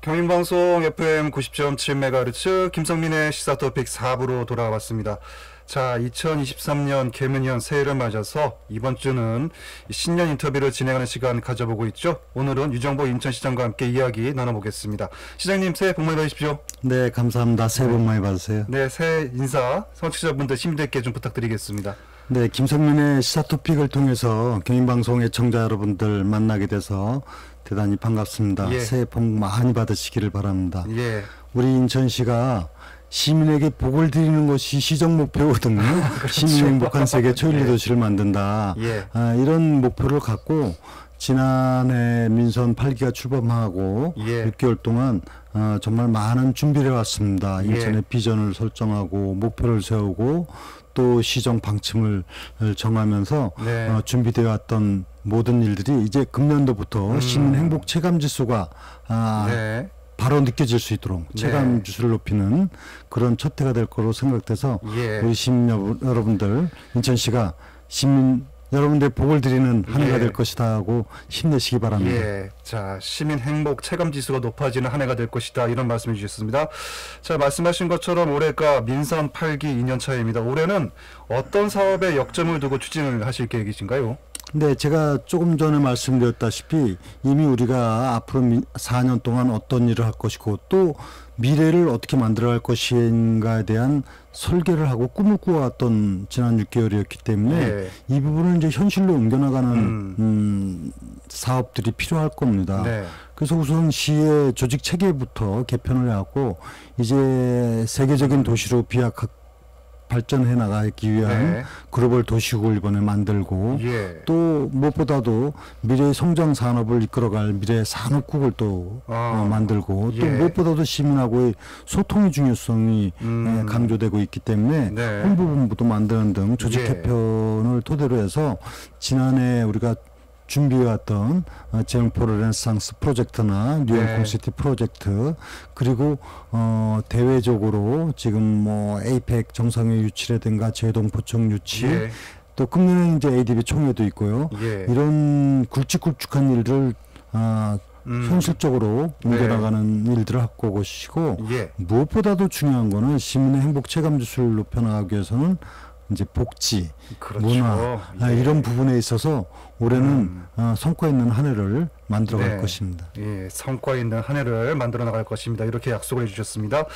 경인방송 FM 90.7MHz 김성민의 시사토픽 4부로 돌아왔습니다. 자, 2023년 개문년 새해를 맞아서 이번 주는 신년 인터뷰를 진행하는 시간 가져보고 있죠. 오늘은 유정보 인천시장과 함께 이야기 나눠보겠습니다. 시장님, 새해 복 많이 받으십시오. 네, 감사합니다. 새해 복 많이 받으세요. 네, 새해 인사 청취자분들 시민들께 좀 부탁드리겠습니다. 네, 김성민의 시사토픽을 통해서 경인방송 애청자 여러분들 만나게 돼서 대단히 반갑습니다. 예. 새해 복 많이 받으시기를 바랍니다. 예. 우리 인천시가 시민에게 복을 드리는 것이 시정 목표거든요. 그렇죠. 시민 행복한 세계 초일리 예. 도시를 만든다. 예. 이런 목표를 갖고 지난해 민선 8기가 출범하고 예. 6개월 동안 정말 많은 준비를 해왔습니다. 예. 인천의 비전을 설정하고 목표를 세우고 또 시정 방침을 정하면서 네. 준비되어 왔던 모든 일들이 이제 금년도부터 시민 행복 체감 지수가 네. 바로 느껴질 수 있도록 체감 지수를 높이는 그런 첫 해가 될 거로 생각돼서 예. 우리 시민 여러분들, 인천시가 시민 여러분들 복을 드리는 한 해가 예. 될 것이다 하고 힘내시기 바랍니다. 예. 자, 시민 행복 체감 지수가 높아지는 한 해가 될 것이다, 이런 말씀해 주셨습니다. 자, 말씀하신 것처럼 올해가 민선 8기 2년 차입니다. 올해는 어떤 사업에 역점을 두고 추진을 하실 계획이신가요? 네, 제가 조금 전에 말씀드렸다시피 이미 우리가 앞으로 4년 동안 어떤 일을 할 것이고 또 미래를 어떻게 만들어갈 것인가에 대한 설계를 하고 꿈을 꾸어왔던 지난 6개월이었기 때문에 예. 이 부분을 이제 현실로 옮겨나가는 사업들이 필요할 겁니다. 네. 그래서 우선 시의 조직 체계부터 개편을 해왔고 이제 세계적인 도시로 발전해 나가기 위한 네. 글로벌 도시국을 이번에 만들고 예. 또 무엇보다도 미래의 성장 산업을 이끌어갈 미래 산업국을 또 만들고 예. 또 무엇보다도 시민하고의 소통의 중요성이 강조되고 있기 때문에 네. 홍보본부도 만드는 등 조직 예. 개편을 토대로 해서 지난해 우리가 준비해왔던 제흥포 르네상스 프로젝트나 뉴욕콩시티 프로젝트 그리고 대외적으로 지금 뭐 에이펙 정상회 유치라든가 제동포청 유치 예. 또 금년에 이제 ADB 총회도 있고요. 예. 이런 굵직굵직한 일들 현실적으로 옮겨나가는 일들을 하고 계시고 예. 무엇보다도 중요한 거는 시민의 행복 체감 지수를 높여나가기 위해서는 이제 복지, 그렇죠. 문화 예. 이런 부분에 있어서 올해는 성과 있는 한 해를 만들어갈 네. 것입니다. 예, 성과 있는 한 해를 만들어 나갈 것입니다. 이렇게 약속을 해주셨습니다.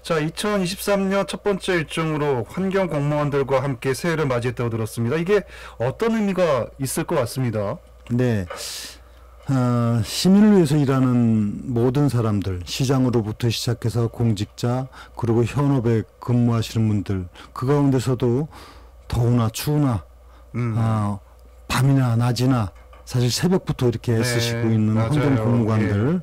자, 2023년 첫 번째 일정으로 환경 공무원들과 함께 새해를 맞이했다고 들었습니다. 이게 어떤 의미가 있을 것 같습니다. 네. 시민을 위해서 일하는 모든 사람들, 시장으로부터 시작해서 공직자, 그리고 현업에 근무하시는 분들, 그 가운데서도 더우나 추우나, 밤이나 낮이나, 사실 새벽부터 이렇게 애쓰시고 있는 맞아요. 환경 공무관들을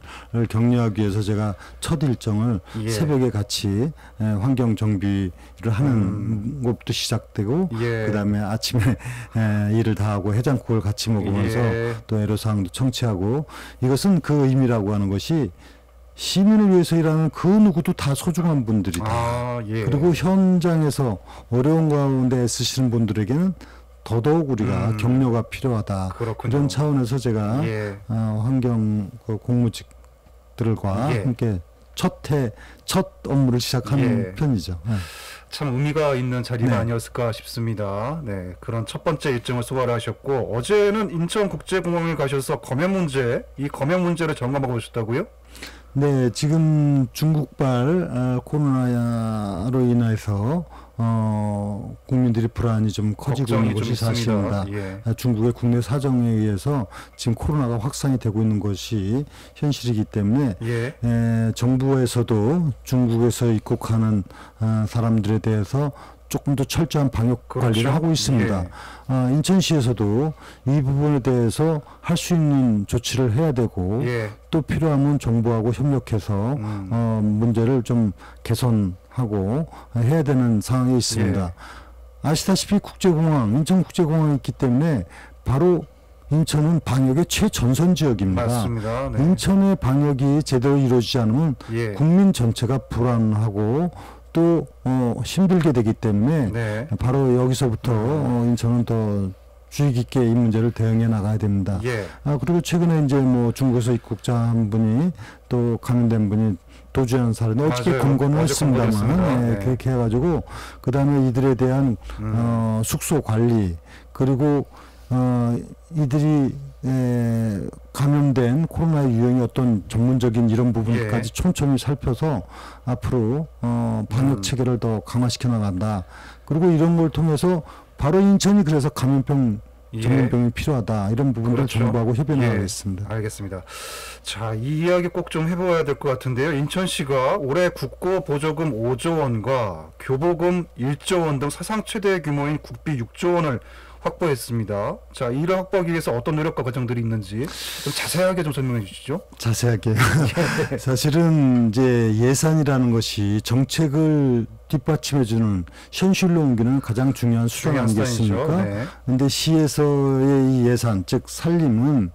격려하기 위해서 제가 첫 일정을 예. 새벽에 같이 환경 정비를 하는 것부터 시작되고 그다음에 아침에 일을 다 하고 해장국을 같이 먹으면서 또 애로사항도 청취하고 이것은 그 의미라고 하는 것이 시민을 위해서 일하는 그 누구도 다 소중한 분들이다. 그리고 현장에서 어려운 가운데 애쓰시는 분들에게는 더더욱 우리가 격려가 필요하다. 그렇군요. 이런 차원에서 제가 환경 공무직들과 함께 첫 업무를 시작하는 편이죠. 네. 참 의미가 있는 자리가 네. 아니었을까 싶습니다. 네, 그런 첫 번째 일정을 소화를 하셨고 어제는 인천국제공항에 가셔서 검역 문제를 점검하고 오셨다고요? 네, 지금 중국발 코로나로 인해서 국민들이 불안이 좀 커지고 있는 것이 사실입니다. 중국의 국내 사정에 의해서 지금 코로나가 확산이 되고 있는 것이 현실이기 때문에 정부에서도 중국에서 입국하는 사람들에 대해서 조금 더 철저한 방역 관리를 하고 있습니다. 인천시에서도 이 부분에 대해서 할 수 있는 조치를 해야 되고 또 필요하면 정부하고 협력해서 문제를 좀 개선하고 해야 되는 상황에 있습니다. 아시다시피 인천국제공항이 있기 때문에 바로 인천은 방역의 최전선 지역입니다. 맞습니다. 네. 인천의 방역이 제대로 이루어지지 않으면 국민 전체가 불안하고 또 힘들게 되기 때문에 바로 여기서부터 인천은 더 주의 깊게 이 문제를 대응해 나가야 됩니다. 예. 그리고 최근에 이제 뭐 중국에서 입국자 한 분이 또 감염된 분이 도주한 사례는 어떻게 맞아요. 검거는 어제 검거됐습니다. 했습니다만 네. 그렇게 해가지고 그 다음에 이들에 대한 숙소 관리 그리고 이들이 감염된 코로나 유형의 어떤 전문적인 이런 부분까지 촘촘히 살펴서 앞으로 방역 체계를 더 강화시켜 나간다. 그리고 이런 걸 통해서 바로 인천이 그래서 감염병 전문병이 필요하다. 이런 부분들 그렇죠. 정부하고 협의해 예. 나가겠습니다. 알겠습니다. 자, 이 이야기 꼭 좀 해봐야 될 것 같은데요. 인천시가 올해 국고 보조금 5조 원과 교보금 1조 원 등 사상 최대 규모인 국비 6조 원을 확보했습니다. 자, 이를 확보하기 위해서 어떤 노력과 과정들이 있는지 좀 자세하게 좀 설명해 주시죠. 자세하게. 사실은 이제 예산이라는 것이 정책을 뒷받침해주는 현실로 옮기는 가장 중요한 수단 아니겠습니까? 네. 근데 시에서의 이 예산, 즉 살림은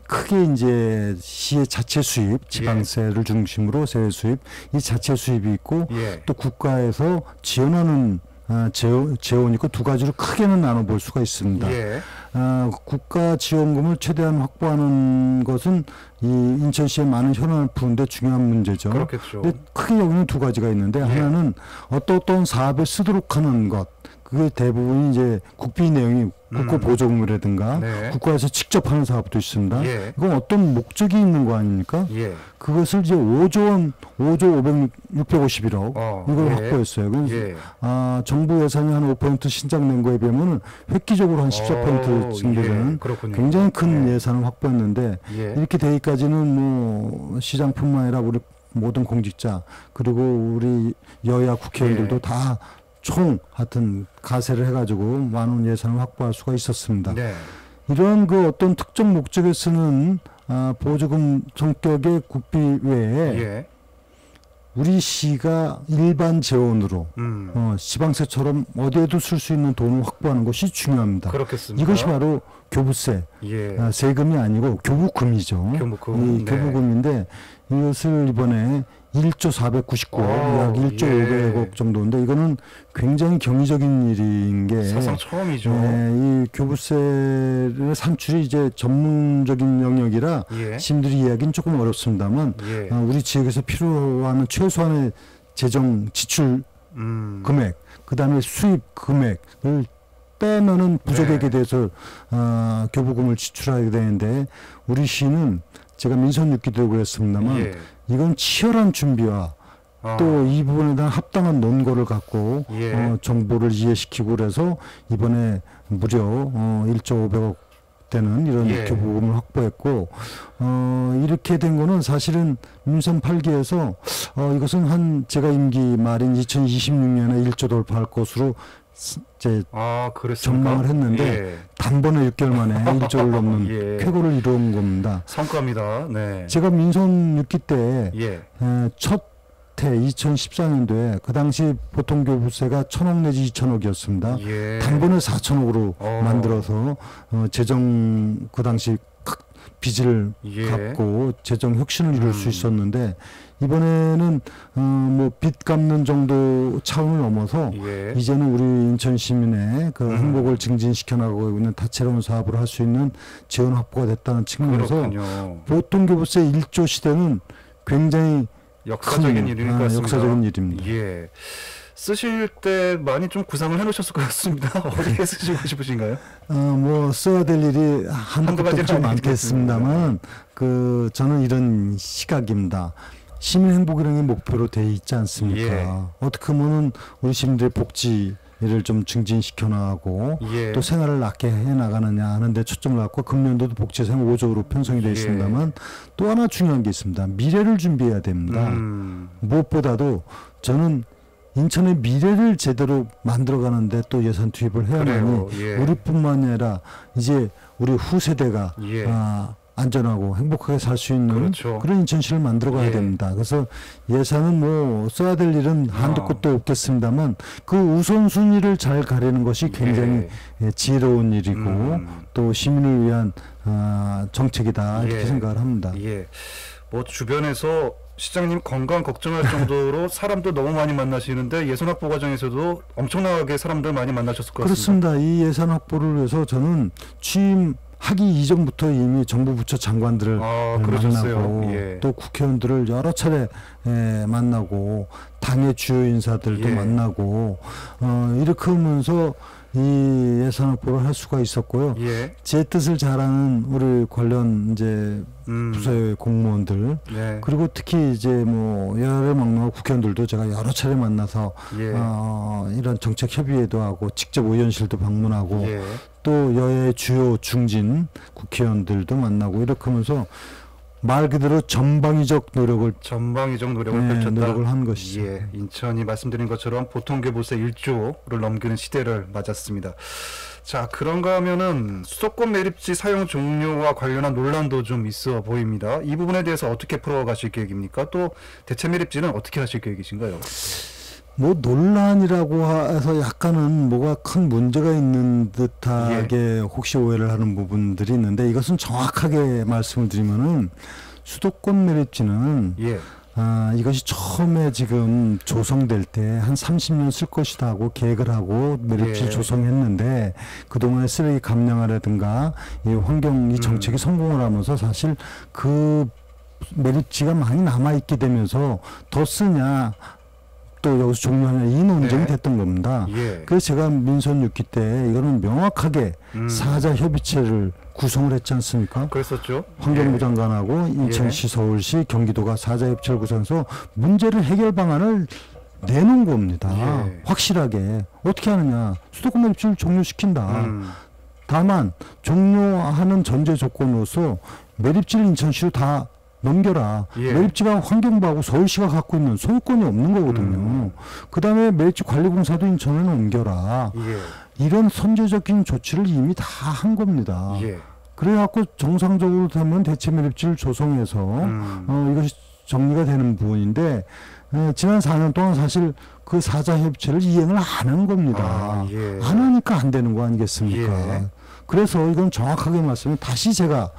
크게 이제 시의 자체 수입, 지방세를 중심으로 세외 수입, 이 자체 수입이 있고 또 국가에서 지원하는 재원이 있고 두 가지로 크게는 나눠볼 수가 있습니다. 국가 지원금을 최대한 확보하는 것은 이 인천시의 많은 현안을 푸는데 중요한 문제죠. 그렇겠죠. 근데 크게 여기는 두 가지가 있는데 하나는 어떤 사업에 쓰도록 하는 것. 그게 대부분 이제 국비 내용이 국고 보조금이라든가 국가에서 직접 하는 사업도 있습니다. 이건 어떤 목적이 있는 거 아닙니까? 그것을 이제 5조 650억 이걸 확보했어요. 그래서 정부 예산이 한 5% 신장된 거에 비하면 획기적으로 한 14%쯤 되는 굉장히 큰 예산을 확보했는데 이렇게 되기까지는 뭐 시장뿐만 아니라 우리 모든 공직자 그리고 우리 여야 국회의원들도 다 하여튼 가세를 해가지고 많은 예산을 확보할 수가 있었습니다. 이런 그 어떤 특정 목적에 쓰는 보조금 성격의 국비 외에 우리 시가 일반 재원으로 지방세처럼 어디에도 쓸 수 있는 돈을 확보하는 것이 중요합니다. 그렇겠습니다. 이것이 바로 교부세, 세금이 아니고 교부금이죠. 이 교부금인데 이것을 이번에 1조 499억, 약 1조 500억 정도인데 이거는 굉장히 경이적인 일인 게 사상 처음이죠. 이 교부세의 산출이 이제 전문적인 영역이라 시민들이 이해하기는 조금 어렵습니다만 우리 지역에서 필요한 최소한의 재정 지출 금액, 그 다음에 수입 금액을 빼면은 부족액에 대해서 교부금을 지출하게 되는데 우리 시는 제가 민선 6기도 그랬습니다만 이건 치열한 준비와 또 이 부분에 대한 합당한 논거를 갖고 정보를 이해시키고 그래서 이번에 무려 1조 500억 되는 이런 교부금을 확보했고 이렇게 된 거는 사실은 민선 8기에서 이것은 제가 임기 말인 2026년에 1조 돌파할 것으로 이제 전망을 했는데 단번에 6개월 만에 1조를 넘는 쾌거를 이룬 겁니다. 성과입니다. 제가 민선 6기 때 첫 해 2014년도에 그 당시 보통 교부세가 1,000억 내지 2,000억이었습니다. 단번에 4,000억으로 만들어서 재정 그 당시 빚을 갚고 재정 혁신을 이룰 수 있었는데 이번에는 뭐 빚 갚는 정도 차원을 넘어서 이제는 우리 인천 시민의 그 행복을 증진시켜 나가고 있는 다채로운 사업을 할 수 있는 재원 확보가 됐다는 측면에서 보통 교부세 1조 시대는 굉장히 역사적인 일일 것 같습니다. 역사적인 일입니다. 쓰실 때 많이 좀 구상을 해놓으셨을 것 같습니다. 어디에 쓰시고 싶으신가요? 뭐 써야 될 일이 한두 가지는 많겠습니다만 저는 이런 시각입니다. 시민 행복이라는 게 목표로 돼 있지 않습니까? 어떻게 보면은 우리 시민들의 복지를 좀 증진시켜 나가고 또 생활을 낫게 해 나가느냐 하는데 초점을 갖고 금년도도 복지예산 5조로 편성이 되어 있습니다만 또 하나 중요한 게 있습니다. 미래를 준비해야 됩니다. 무엇보다도 저는 인천의 미래를 제대로 만들어가는데 또 예산 투입을 해야만이 우리뿐만 아니라 이제 우리 후세대가 안전하고 행복하게 살 수 있는 그런 인천시를 만들어가야 됩니다. 그래서 예산은 뭐 써야 될 일은 한두 끝도 없겠습니다만 그 우선순위를 잘 가리는 것이 굉장히 지혜로운 일이고 또 시민을 위한 정책이다 이렇게 생각을 합니다. 뭐 주변에서 시장님 건강 걱정할 정도로 사람도 너무 많이 만나시는데 예산 확보 과정에서도 엄청나게 사람들 많이 만나셨을 것 같습니다. 그렇습니다. 이 예산 확보를 위해서 저는 취임하기 이전부터 이미 정부 부처 장관들을 그러셨어요. 만나고 예. 또 국회의원들을 여러 차례 만나고 당의 주요 인사들도 예. 만나고 이렇게 하면서 이 예산 확보를 할 수가 있었고요. 예. 제 뜻을 잘하는 우리 관련 이제 부서의 공무원들 네. 그리고 특히 이제 뭐 여러 막노 국회의원들도 제가 여러 차례 만나서 예. 이런 정책 협의회도 하고 직접 의원실도 방문하고 예. 또 여야 주요 중진 국회의원들도 만나고 이렇게 하면서 말 그대로 전방위적 노력을 펼쳤다. 노력을 한 것이죠. 예, 인천이 말씀드린 것처럼 보통 교부세 1조를 넘기는 시대를 맞았습니다. 자, 그런가 하면은 수도권 매립지 사용 종료와 관련한 논란도 좀 있어 보입니다. 이 부분에 대해서 어떻게 풀어가실 계획입니까? 또 대체 매립지는 어떻게 하실 계획이신가요? 뭐 논란이라고 해서 약간은 뭐가 큰 문제가 있는 듯하게 혹시 오해를 하는 부분들이 있는데 이것은 정확하게 말씀을 드리면은 수도권 매립지는 예. 이것이 처음에 지금 조성될 때 한 30년 쓸 것이다 하고 계획을 하고 매립지를 예. 조성했는데 그동안의 쓰레기 감량화라든가 이 환경 이 정책이 성공을 하면서 사실 그 매립지가 많이 남아있게 되면서 더 쓰냐 또 여기서 종료하냐 이 논쟁이 네. 됐던 겁니다. 예. 그래서 제가 민선 6기 때 이거는 명확하게 사자 협의체를 구성을 했지 않습니까? 그랬었죠. 환경부 예. 장관하고 인천시, 서울시, 경기도가 사자 협의체를 구성해서 문제를 해결 방안을 내놓은 겁니다. 예. 확실하게 어떻게 하느냐? 수도권 매립지를 종료시킨다. 다만 종료하는 전제 조건으로서 매립지를 인천시로 다 넘겨라. 예. 매립지가 환경부하고 서울시가 갖고 있는 소유권이 없는 거거든요. 그 다음에 매립지 관리공사도 인천에 넘겨라. 예. 이런 선제적인 조치를 이미 다 한 겁니다. 예. 그래갖고 정상적으로 되면 대체 매립지를 조성해서 이것이 정리가 되는 부분인데 지난 4년 동안 사실 그 사자 협의체를 이행을 안 한 겁니다. 예. 안 하니까 안 되는 거 아니겠습니까? 예. 그래서 이건 정확하게 말씀을 다시 제가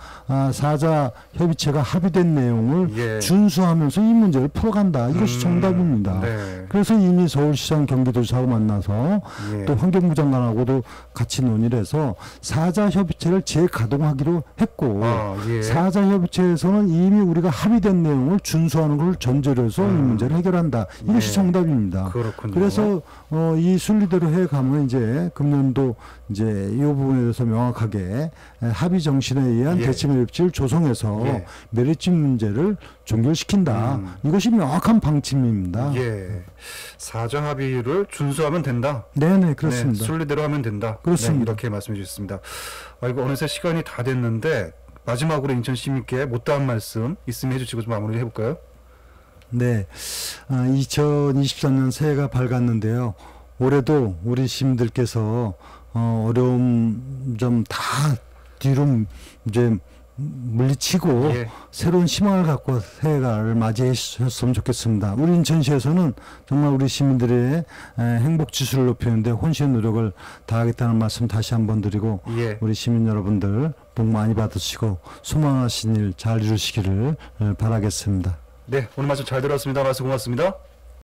사자 협의체가 합의된 내용을 예. 준수하면서 이 문제를 풀어간다. 이것이 정답입니다. 네. 그래서 이미 서울시장 경기도지사하고 만나서 예. 또 환경부 장관하고도 같이 논의를 해서 사자 협의체를 재가동하기로 했고 예. 사자 협의체에서는 이미 우리가 합의된 내용을 준수하는 걸 전제로 해서 이 문제를 해결한다. 이것이 예. 정답입니다. 그렇군요. 그래서 이 순리대로 해 가면 이제 금년도 이제 이 부분에 대해서 명확하게 합의 정신에 의한 예. 대체 매립지를 조성해서 예. 매립지 문제를 종결시킨다. 이것이 명확한 방침입니다. 예. 사자 합의를 준수하면 된다. 네네 그렇습니다. 네, 순리대로 하면 된다. 그렇습니다. 네, 이렇게 말씀해 주셨습니다. 아이고 어느새 시간이 다 됐는데 마지막으로 인천 시민께 못다한 말씀 있으면 해주시고 좀 마무리 해볼까요? 네, 2023년 새해가 밝았는데요. 올해도 우리 시민들께서 어려움 좀 다 뒤로 이제 물리치고 예. 새로운 희망을 갖고 새해를 맞이하셨으면 좋겠습니다. 우리 인천시에서는 정말 우리 시민들의 행복 지수를 높이는 데 혼신의 노력을 다하겠다는 말씀 다시 한번 드리고 예. 우리 시민 여러분들 복 많이 받으시고 소망하신 일 잘 이루시기를 바라겠습니다. 네, 오늘 말씀 잘 들었습니다. 말씀 고맙습니다.